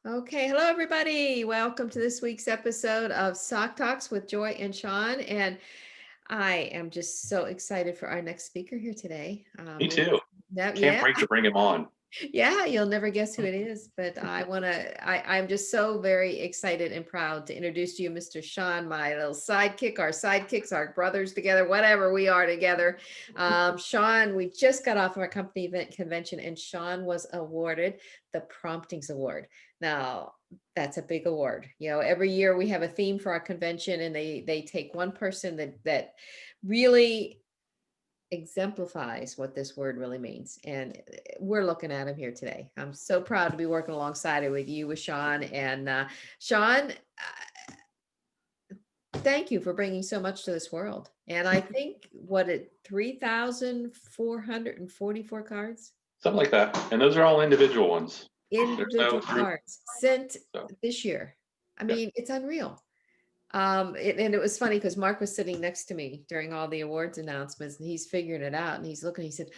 Okay, hello everybody. Welcome to this week's episode of Sock Talks with Joy and Sean. And I am just so excited for our next speaker here today. Me too. Can't Yeah, wait to bring him on. yeah, you'll never guess who it is, but I'm just so very excited and proud to introduce to you Mr. Sean, my little sidekick, our sidekicks, our brothers together, whatever we are together. Sean, we just got off of our company event convention and Sean was awarded the Promptings Award. Now, that's a big award. Every year we have a theme for our convention and they take one person that really exemplifies what this word really means. And we're looking at him here today. I'm so proud to be working alongside it with you, with Sean. And Sean, thank you for bringing so much to this world. And I think, 3,444 cards? Something like that. And those are all individual ones. There's no Individual group. cards sent So this year. I yeah. mean, it's unreal. And it was funny because Mark was sitting next to me during all the awards announcements and he's figuring it out and he's looking, he said,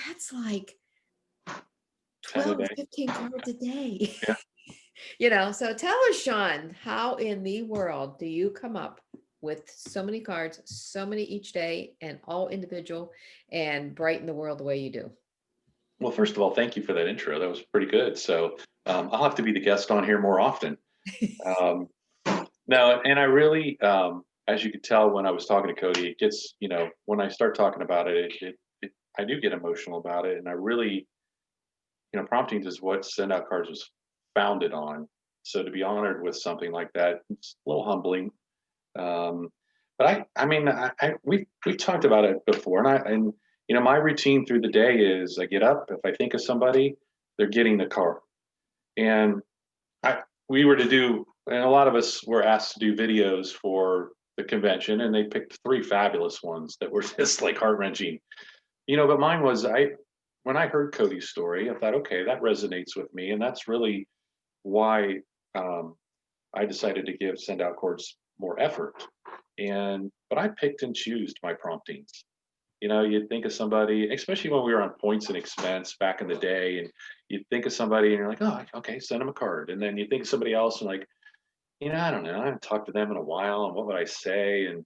that's like 10 a 12 or day. 15 cards a day. Yeah. So tell us, Sean, how in the world do you come up with so many cards, so many each day, and all individual, and brighten the world the way you do? Well, first of all, thank you for that intro. That was pretty good. So I'll have to be the guest on here more often. Um, no, and I really, as you could tell when I was talking to Cody, it gets, when I start talking about it, I do get emotional about it. And I really, promptings is what Send Out Cards was founded on. So to be honored with something like that, it's a little humbling. Um, but we talked about it before, and my routine through the day is I get up. If I think of somebody, they're getting the card, and I we were to do, and a lot of us were asked to do videos for the convention, and they picked three fabulous ones that were just like heart wrenching, But mine was when I heard Cody's story, I thought, okay, that resonates with me, and that's really why um, I decided to give Send Out Cards more effort. But I picked and chose my promptings. You'd think of somebody, especially when we were on points and expense back in the day, and you'd think of somebody and you're like, oh, okay, send them a card. And then you think of somebody else and like, I don't know, I haven't talked to them in a while, and what would I say? And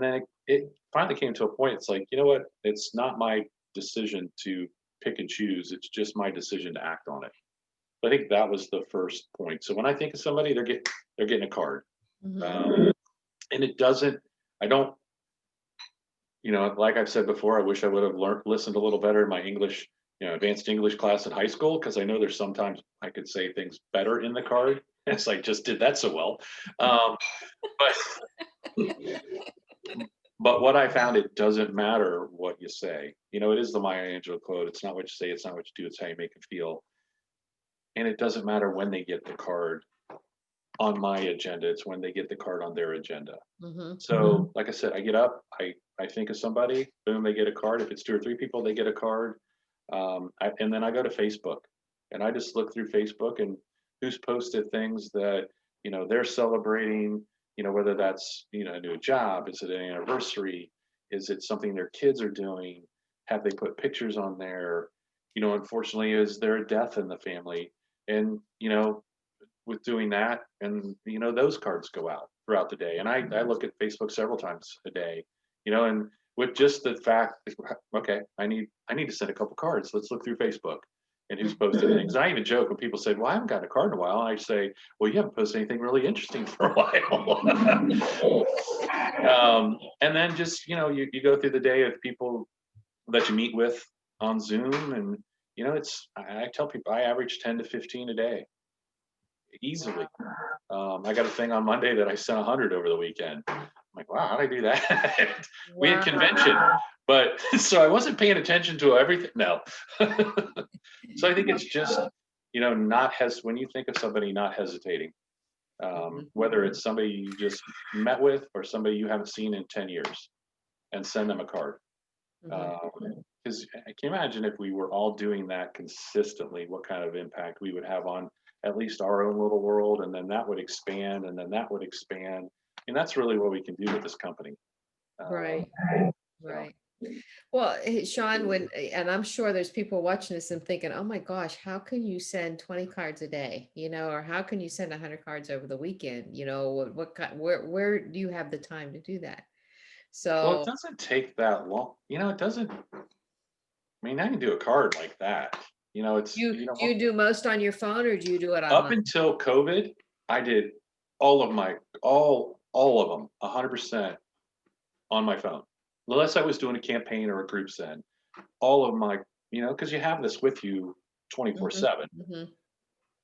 then it finally came to a point. It's like, you know what? It's not my decision to pick and choose. It's just my decision to act on it. I think that was the first point. So when I think of somebody, they're getting a card. Mhm. And it doesn't, I don't, like I've said before, I wish I would have listened a little better in my English, advanced English class in high school, because I know there's sometimes I could say things better in the card. As I just did that so well. Um, but but what I found, it doesn't matter what you say. It is the Maya Angelou quote. It's not what you say, it's not what you do, it's how you make them feel. And it doesn't matter when they get the card on my agenda, it's when they get the card on their agenda. Mhm. So, like I said, I get up, I think of somebody, boom, they get a card. If it's two or three people, they get a card. And then I go to Facebook and I just look through Facebook and who's posted things that, they're celebrating, whether that's, a new job, is it an anniversary? Is it something their kids are doing? Have they put pictures on there? Unfortunately, is there a death in the family? And, with doing that, and those cards go out throughout the day, and I look at Facebook several times a day, and with just the fact, okay, I need to send a couple cards, let's look through Facebook and who's posted things. And I even joke when people say, well, I haven't gotten a card in a while, and I say, well, you haven't posted anything really interesting for a while. And then just you go through the day of people that you meet with on Zoom, and I tell people I average 10 to 15 a day easily. I got a thing on Monday that I sent 100 over the weekend. I'm like, wow, how'd I do that? We had Wow. convention, but so I wasn't paying attention to everything. No. So I think it's just, not when you think of somebody, not hesitating, Mhm. whether it's somebody you just met with or somebody you haven't seen in 10 years, and send them a card. Mhm. Because I can imagine if we were all doing that consistently, what kind of impact we would have on at least our own little world, and then that would expand, and then that would expand, and that's really what we can do with this company. Um, Right. so Right. Well, Sean, and I'm sure there's people watching this and thinking, oh my gosh, how can you send 20 cards a day? Or how can you send 100 cards over the weekend? What kind, where do you have the time to do that? Well, it So doesn't take that long. It doesn't. I mean, I can do a card like that. It's do you do most on your phone or do you do it up online? until COVID, I did all of them 100% on my phone, unless I was doing a campaign or a group send. All of my, because you have this with you Hmm. 24/7. Hmm.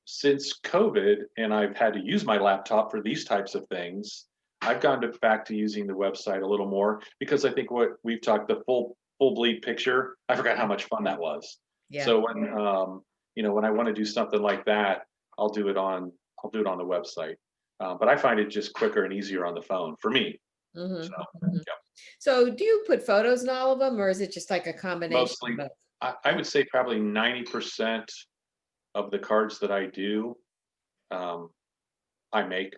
Since COVID, and I've had to use my laptop for these types of things, I've gone back to using the website a little more because I think what we've talked, the full bleed picture, I forgot how much fun that was. Yeah. So when I want to do something like that, I'll do it on the website. But I find it just quicker and easier on the phone for me. Hmm. So Hmm. yeah, So do you put photos in all of them or is it just like a combination of mostly both? I would say probably 90% of the cards that I do, um, I make.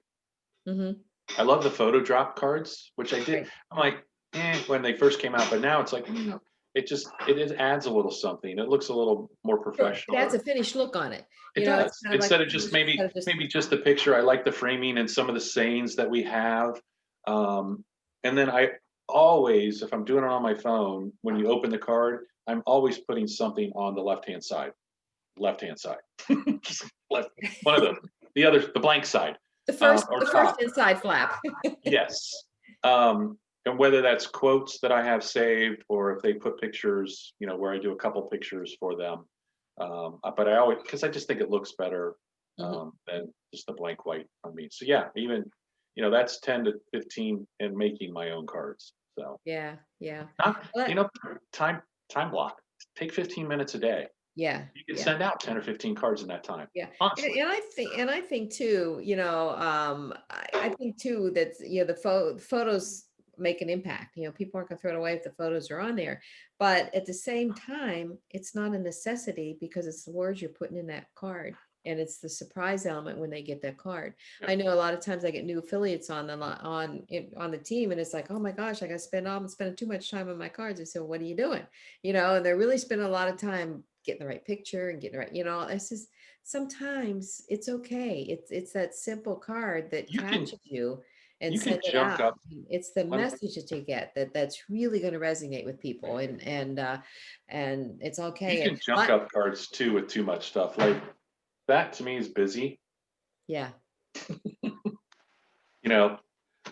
Hmm. I love the photo drop cards, which I did. Right. I'm like, when they first came out, but now it's like, it adds a little something. It looks a little more Sure. It professional. adds a finished look on it. It It's does. kind of like Instead a of just finish instead of just, maybe just the picture. I like the framing and some of the sayings that we have. Um, and then I always, if I'm doing it on my phone, when you open the card, I'm always putting something on the left-hand side. Left-hand side. Just left, one of those. The other, the blank side, or the first top. inside flap. Yes. And whether that's quotes that I have saved or if they put pictures, where I do a couple pictures for them. But I always, because I just think it looks better Mhm. than just the blank white on me. So yeah, even, that's 10 to 15 and making my own cards. So Yeah, yeah. not, But time, time block, take 15 minutes a day. yeah, You can yeah, send out 10 or 15 cards in that time. yeah. Honestly. And I think too, I think too that the photos make an impact. People aren't gonna throw it away if the photos are on there. But at the same time, it's not a necessity because it's the words you're putting in that card. And it's the surprise element when they get that card. Yeah. I know a lot of times I get new affiliates on the team, and it's like, oh my gosh, I got to I'm spending too much time on my cards. I said, what are you doing? And they're really spending a lot of time getting the right picture and getting the right, it's just sometimes it's okay. It's that simple card that You can, catches you and you can send it junk out. up. It's the Let me, message that you get that's really going to resonate with people, and it's You okay. And can junk but up cards too with too much stuff. Like that to me is busy, yeah, you know.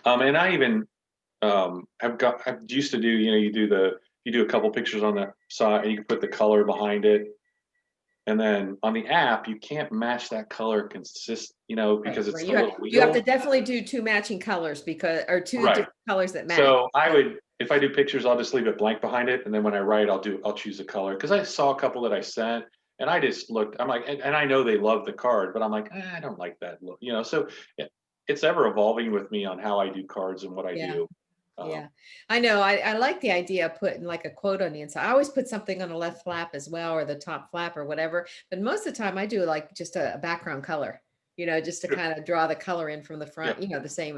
And I even I've used to do, you do a couple pictures on the side and you can put the color behind it. And then on the app, you can't match that color right, because right. it's the You have, little you have to wheel. definitely do two matching colors or two Right. different colors that match. So if I do pictures, I'll just leave it blank behind it. And then when I write, I'll choose a color. Cause I saw a couple that I sent and I just looked, I'm like, and I know they love the card, but I'm like, I don't like that look, so it's ever evolving with me on how I do cards and what I Yeah. do. Um, Yeah, I know. I like the idea of putting like a quote on the inside. I always put something on the left flap as well, or the top flap or whatever. But most of the time I do like just a background color, just to sure. kind of draw the color in from the Yeah. front, the same,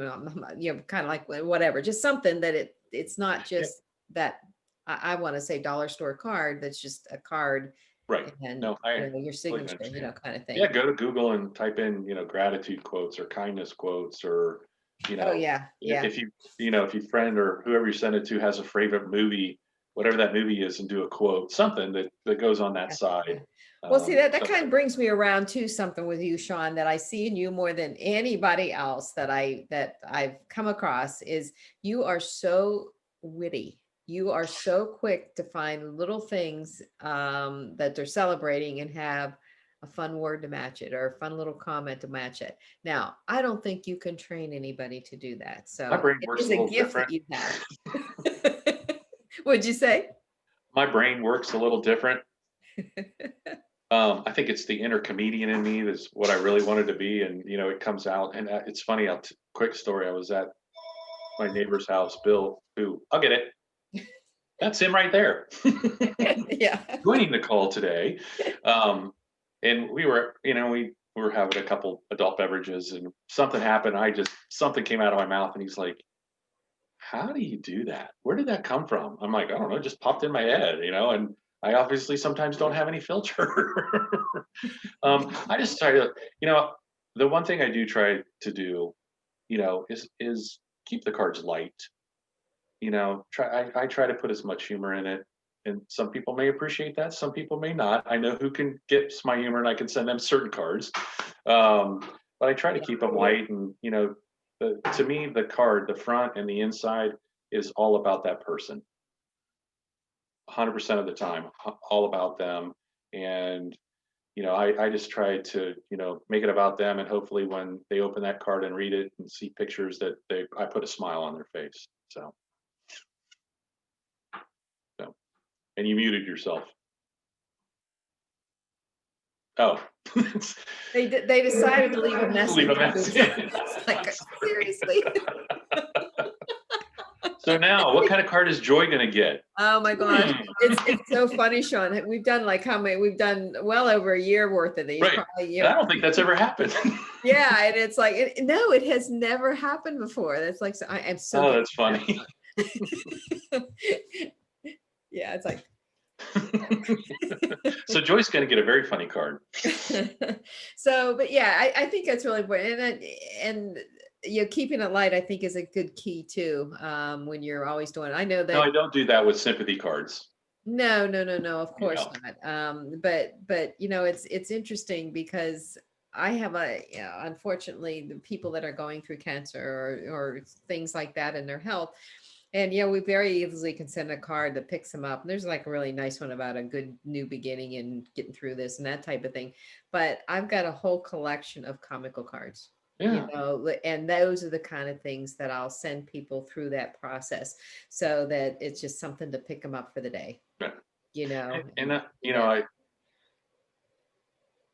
kind of like whatever, just something that it's not Yeah. just that I want to say dollar store card. That's just a card Right. and, No, I your totally signature, understand. kind of Yeah. thing. Go to Google and type in, gratitude quotes or kindness quotes or, Oh yeah. Yeah. if if your friend or whoever you send it to has a favorite movie, whatever that movie is, and do a quote, something that goes on that Yeah, side. yeah. Well, see, that So kind of brings me around to something with you, Sean, that I see in you more than anybody else that I've come across is you are so witty. You are so quick to find little things that they're celebrating and have a fun word to match it or a fun little comment to match it. Now, I don't think you can train anybody to do that. my So brain it works is a a little gift that different. you have. What'd you say? My brain works a little different. I think it's the inner comedian in me that's what I really wanted to be, and it comes out. And it's funny. Quick story. I was at my neighbor's house, Bill, who I'll get it. That's him right there. Yeah. Joining the call today. Um, and we were having a couple adult beverages and something happened. Something came out of my mouth and he's like, how do you do that? Where did that come from? I'm like, I don't know, it just popped in my head, and I obviously sometimes don't have any filter. I just try to, the one thing I do try to do, is keep the cards light. I try to put as much humor in it. And some people may appreciate that, some people may not. I know who can get my humor, and I can send them certain cards. Um, but I try to keep them light, and to me, the card, the front and the inside, is all about that person. 100% of the time, all about them. And I just try to make it about them, and hopefully when they open that card and read it and see pictures, that I put a smile on their face. So and you muted yourself. Oh. They decided to leave a message. Leave a message. It's like, seriously. So now, what kind of card is Joy going to get? Oh my gosh. It's so funny, Sean. We've done like how many? We've done well over a year worth of these. Right. Probably, I don't think that's ever happened. Yeah, and it's like, no, it has never happened before. That's like, I am so. Oh, that's funny. Yeah, it's like. So Joy's going to get a very funny card. So, but yeah, I think that's really important, and keeping it light, I think, is a good key too. When you're always doing, I know that. No, I don't do that with sympathy cards. No, of course not. But it's interesting because I have unfortunately, the people that are going through cancer or things like that in their health. And we very easily can send a card that picks them up. And there's like a really nice one about a good new beginning and getting through this and that type of thing. But I've got a whole collection of comical cards. Yeah. And those are the kind of things that I'll send people through that process, so that it's just something to pick them up for the day. Right.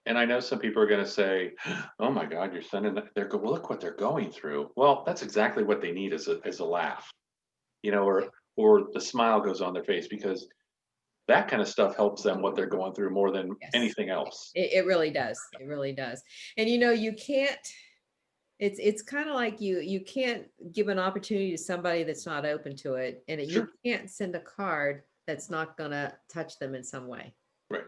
And I know some people are going to say, "Oh my God, you're sending that." Well, look what they're going through. Well, that's exactly what they need, is a laugh, or the smile goes on their face, because that kind of stuff helps them what they're going through more than anything else. It really does. It really does. And you can't. It's kind of like you can't give an opportunity to somebody that's not open to it, and you can't send a card that's not going to touch them in some way. Right.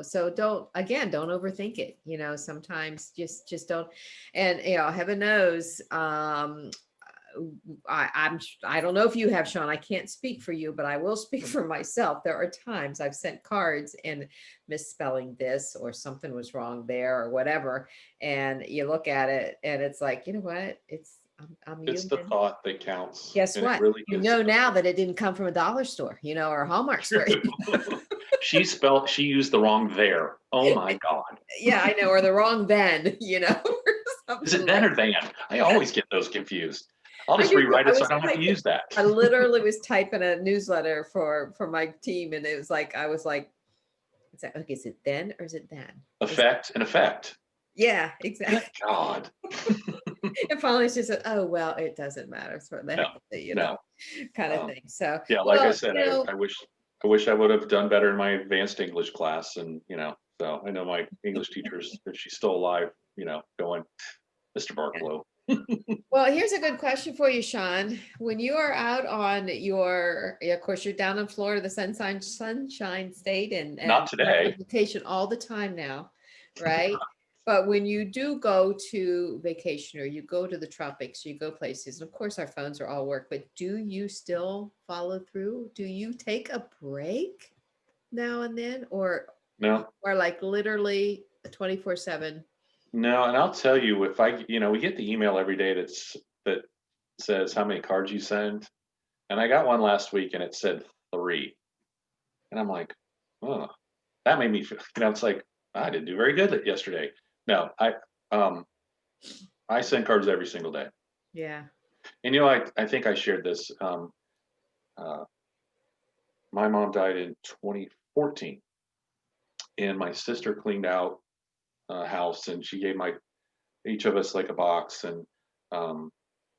So don't overthink it. Sometimes just don't. And heaven knows, I don't know if you have, Sean. I can't speak for you, but I will speak for myself. There are times I've sent cards and misspelling this, or something was wrong there, or whatever, and you look at it and it's like, you know what? I'm It's the thought that counts. Guess what? Really now that it didn't come from a dollar store, or a Hallmark store. She used the wrong there. Oh my God. Yeah, I know. Or the wrong then, Is it then or than? I always get those confused. I'll just rewrite it so I don't have to use that. I literally was typing a newsletter for my team, and it was like, I was like, okay, is it then or is it then? Effect and effect. Yeah, exactly. Good God. And finally she said, oh, well, it doesn't matter. It's for that, kind of thing. So yeah, like I said, I wish I would have done better in my advanced English class. And, so I know my English teachers, if she's still alive, going, Mr. Barklow. Well, here's a good question for you, Sean. When you are out on of course, you're down in Florida, the sunshine state, and not today, vacation all the time now, right? But when you do go to vacation, or you go to the tropics, you go places, and of course our phones are all work, but do you still follow through? Do you take a break now and then, or no, or like literally 24/7? No, and I'll tell you, if we get the email every day that says how many cards you send, and I got one last week and it said 3, and I'm like, oh, that made me feel, it's like, I didn't do very good yesterday. No, I send cards every single day. Yeah. And I think I shared this. My mom died in 2014, and my sister cleaned out house, and she gave each of us like a box, and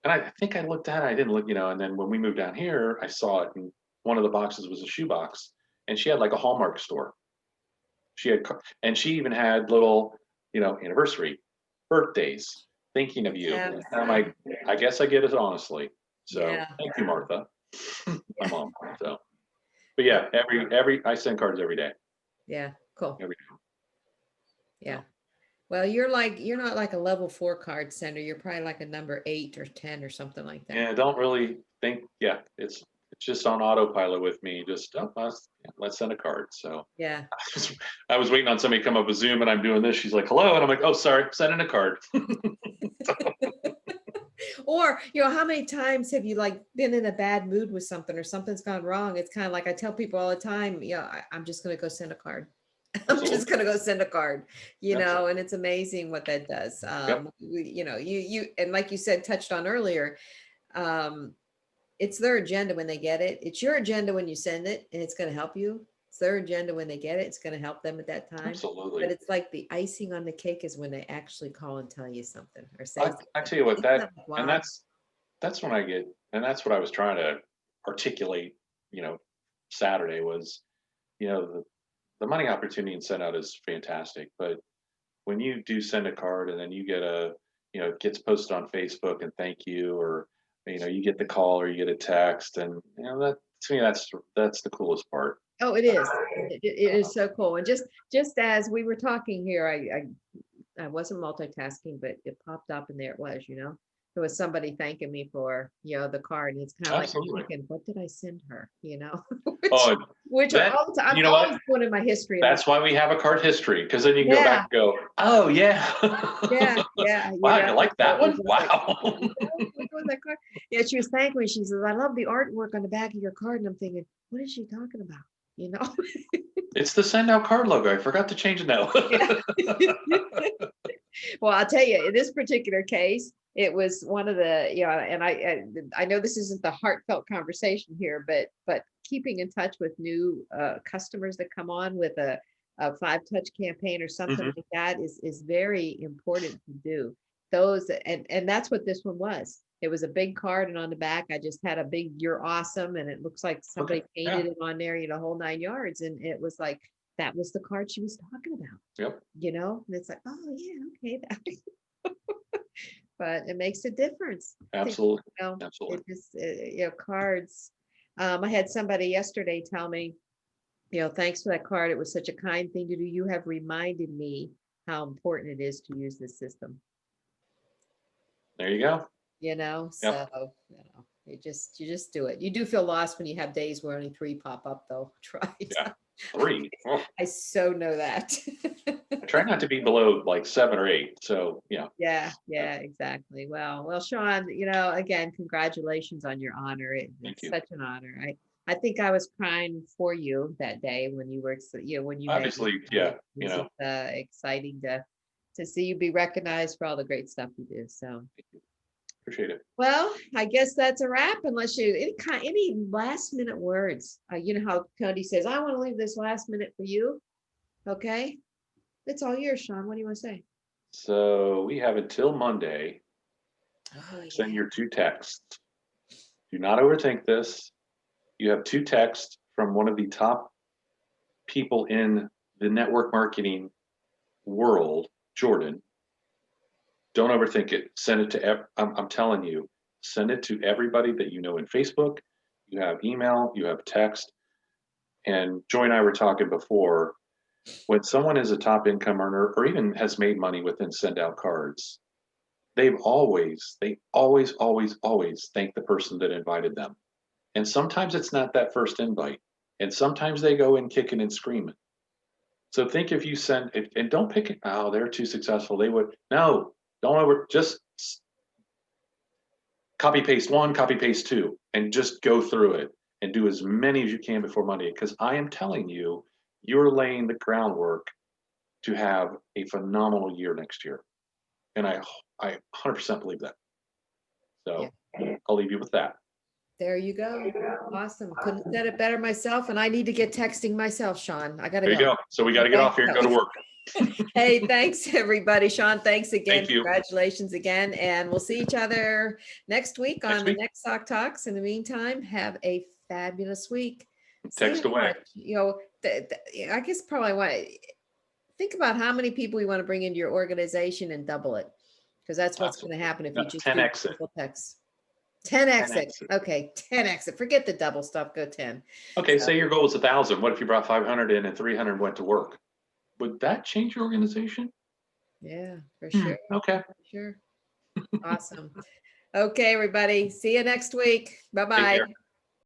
I think I looked at it. I didn't look, and then when we moved down here, I saw it, and one of the boxes was a shoe box, and she had like a Hallmark store. And she even had little, anniversary, birthdays, thinking of you. And I'm like, I guess I get it honestly. So Yeah. thank you, Martha, my mom. So, but yeah, I send cards every day. Yeah. Cool. Every day. Yeah. So, Well, you're not like a level 4 card sender. You're probably like a number 8 or 10 or something like that. yeah, I don't really think. Yeah, it's just on autopilot with me. Just let's send a card. So Yeah. I was waiting on somebody to come up with Zoom, and I'm doing this. She's like, "Hello," and I'm like, "Oh, sorry, sending a card." Or, how many times have you like been in a bad mood with something or something's gone wrong? It's kind of like I tell people all the time, I'm just going to go send a card. I'm just Absolutely. going to go send a card, Absolutely. and it's amazing what that does. Yep. And like you said, touched on earlier, um, it's their agenda when they get it. It's your agenda when you send it, and it's going to help you. It's their agenda when they get it. It's going to help them at that time. But Absolutely. it's like the icing on the cake is when they actually call and tell you something or say I something. tell you what, It's not like, and wow. that's when I get, and that's what I was trying to articulate, you know, Saturday was, the money opportunity and send out is fantastic, but when you do send a card and then you get it gets posted on Facebook and thank you, or, you get the call or you get a text, and, that to me, that's the coolest part. Oh, it is. It is so cool. And just as we were talking here, I wasn't multitasking, but it popped up and there it was, there was somebody thanking me for, the card. And it's kind of like I'm Absolutely. thinking, what did I send her? Which, Oh, which are that, all the time. you I'm know what? always going in my history. I'm like, That's why we have a card history, because then you can go back yeah, and go, oh yeah. yeah. Wow, you like So that it was one? just like, Wow. which was that card? Yeah, she was thanking me. She says, I love the artwork on the back of your card. And I'm thinking, what is she talking about? You know? It's the send out card logo. I forgot to change it now. Yeah. Well, I'll tell you, in this particular case, it was one of the, and I know this isn't the heartfelt conversation here, but keeping in touch with new customers that come on with a 5-touch campaign or something Hmm. like that is very important to do. Those and that's what this one was. It was a big card, and on the back, I just had a big "You're awesome," and it looks like Okay. somebody Yeah. painted it on there, whole 9 yards, and it was like that was the card she was talking about. Yep. And it's like, oh yeah, okay. But it makes a difference. I think, Absolutely. it Absolutely. just, cards. I had somebody yesterday tell me, thanks for that card. It was such a kind thing to do. You have reminded me how important it is to use this system, There you go. so, Yep. you just do it. You do feel lost when you have days where only 3 pop up though. Try. Yeah. 3. Oh, I so know that. I try not to be below like 7 or 8. So yeah. Yeah, Yeah. exactly. Well, Sean, again, congratulations on your honor. Thank It's you. such an honor. I think I was crying for you that day when you were, when you made Obviously, it. yeah. It's just exciting to see you be recognized for all the great stuff you do. So, Appreciate it. well, I guess that's a wrap. Unless any last minute words. You know how Cody says, "I want to leave this last minute for you." Okay, it's all yours, Sean. What do you want to say? So we have until Monday. Oh Send yeah. your 2 texts. Do not overthink this. You have 2 texts from one of the top people in the network marketing world, Jordan. Don't overthink it. Send it to, I'm telling you, send it to everybody that you know in Facebook. You have email, you have text. And Joy and I were talking before, when someone is a top income earner or even has made money within send out cards, they always thank the person that invited them. And sometimes it's not that first invite. And sometimes they go in kicking and screaming. So think if you send it, and don't pick it, oh, they're too successful. They would, no, don't just copy paste 1, copy paste 2, and just go through it and do as many as you can before Monday. Because I am telling you, you're laying the groundwork to have a phenomenal year next year. And I 100% believe that. Yeah. So I'll leave you with that. There you go. Awesome. Couldn't have said it better myself. And I need to get texting myself, Sean. I gotta There you go. go. So we got to get off here and go to work. Hey, thanks everybody. Sean, thanks again. Thank you. Congratulations again. And we'll see each other next week Next on the week, next Sock Talks. In the meantime, have a fabulous week. See text how away. much, I guess probably think about how many people you want to bring into your organization and double it. Because that's what's going to happen if you That's just do 10x it. simple text. 10x 10x it. it. Okay, 10x it. Forget the double stuff. Go 10. Okay, So, say your goal was 1,000. What if you brought 500 in and 300 went to work? Would that change your organization? yeah, for sure. Okay. For sure. Awesome. Okay, everybody. See you next week. Take Bye-bye. care.